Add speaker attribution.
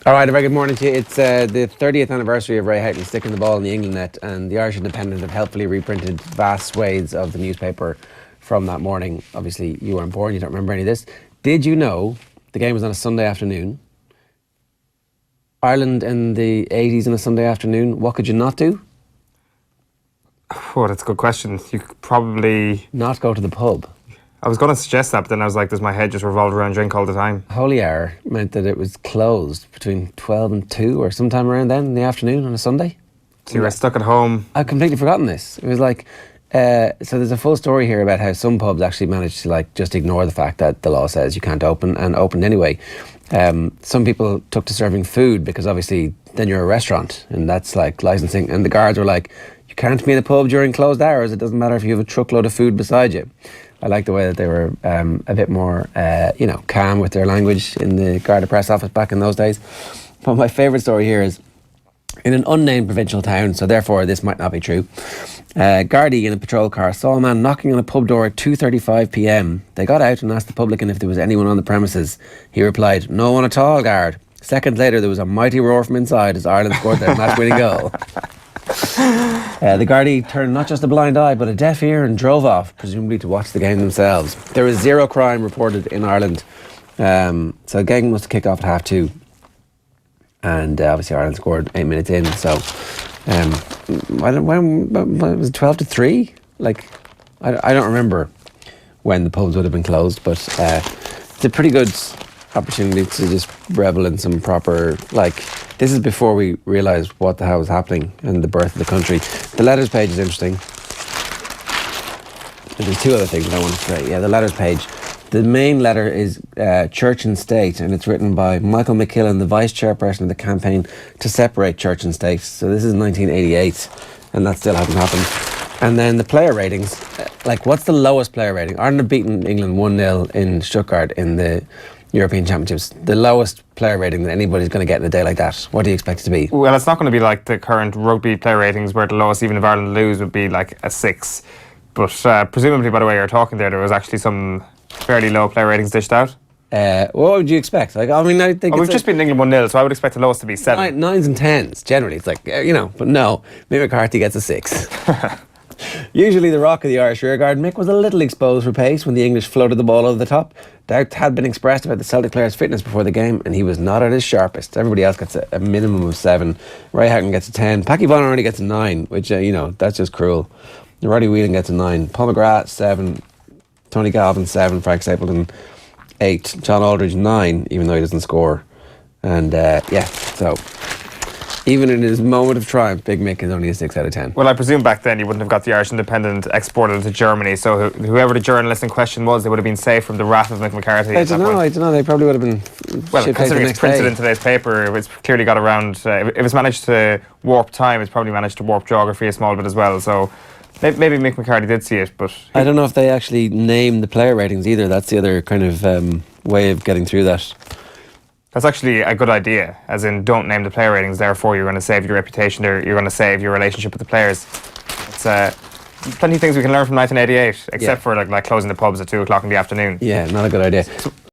Speaker 1: All right, a very good morning to you. It's the 30th anniversary of Ray Houghton sticking the ball in the England net, and the Irish Independent have helpfully reprinted vast swathes of the newspaper from that morning. Obviously, you weren't born, you don't remember any of this. Did you know the game was on a Sunday afternoon? Ireland in the 80s on a Sunday afternoon, what could you not do?
Speaker 2: Oh, that's a good question. You could probably...
Speaker 1: Not go to the pub.
Speaker 2: I was going to suggest that, but then I was like, does my head just revolve around drink all the time?
Speaker 1: Holy hour meant that it was closed between 12 and 2 or sometime around then in the afternoon on a Sunday.
Speaker 2: So you were stuck at home.
Speaker 1: I'd completely forgotten this. It was like, so there's a full story here about how some pubs actually managed to like just ignore the fact that the law says you can't open and opened anyway. Some people took to serving food because obviously then you're a restaurant and that's like licensing, and the guards were like, you can't be in a pub during closed hours. It doesn't matter if you have a truckload of food beside you. I like the way that they were a bit more, calm with their language in the Garda press office back in those days. But my favourite story here is in an unnamed provincial town, so therefore this might not be true. Gardaí in a patrol car saw a man knocking on a pub door at 2:35 p.m. They got out and asked the publican if there was anyone on the premises. He replied, "No one at all, guard." Seconds later, there was a mighty roar from inside as Ireland scored their match-winning goal. The Gardaí turned not just a blind eye but a deaf ear and drove off, presumably to watch the game themselves. There was zero crime reported in Ireland, so the game must kick off at 2:30, and obviously Ireland scored 8 minutes in. So when was it 12-3? Like I don't remember when the pubs would have been closed, but it's a pretty good opportunity to just revel in some proper, like, this is before we realised what the hell was happening and the birth of the country. The letters page is interesting. There's two other things that I want to say. Yeah, the letters page. The main letter is Church and State, and it's written by Michael McKillen, the vice chairperson of the campaign to separate Church and State. So this is 1988, and that still hasn't happened. And then the player ratings, like, what's the lowest player rating? Ireland have beaten England 1-0 in Stuttgart in the European Championships. The lowest player rating that anybody's going to get in a day like that. What do you expect it to be?
Speaker 2: Well, it's not going to be like the current rugby player ratings where the lowest, even if Ireland lose, would be like a 6. But presumably, by the way you're talking there was actually some fairly low player ratings dished out.
Speaker 1: What would you expect? Like, I mean, I think
Speaker 2: we've just beaten England 1-0, so I would expect the lowest to be 7.
Speaker 1: 9s and 10s, generally. It's like, but no, Mick McCarthy gets a 6. Usually the rock of the Irish rearguard, Mick was a little exposed for pace when the English floated the ball over the top. Doubt had been expressed about the Celtic player's fitness before the game, and he was not at his sharpest. Everybody else gets a minimum of 7. Ray Houghton gets a 10. Packy Bonner only gets a 9, which, that's just cruel. Roddy Whelan gets a 9. Paul McGrath, 7. Tony Galvin, 7. Frank Stapleton, 8. John Aldridge, 9, even though he doesn't score. And, so... even in his moment of triumph, Big Mick is only a 6 out of 10.
Speaker 2: Well, I presume back then you wouldn't have got the Irish Independent exported to Germany, so whoever the journalist in question was, they would have been safe from the wrath of Mick McCarthy.
Speaker 1: I don't know, they probably would have been...
Speaker 2: Well, considering it's printed in today's paper, it's clearly got around... if it's managed to warp time, it's probably managed to warp geography a small bit as well, so... Maybe Mick McCarthy did see it, but...
Speaker 1: I don't know if they actually name the player ratings either. That's the other kind of way of getting through that.
Speaker 2: That's actually a good idea, as in don't name the player ratings, therefore you're going to save your reputation, or you're going to save your relationship with the players. It's plenty of things we can learn from 1988, except for like closing the pubs at 2 o'clock in the afternoon.
Speaker 1: Yeah, not a good idea.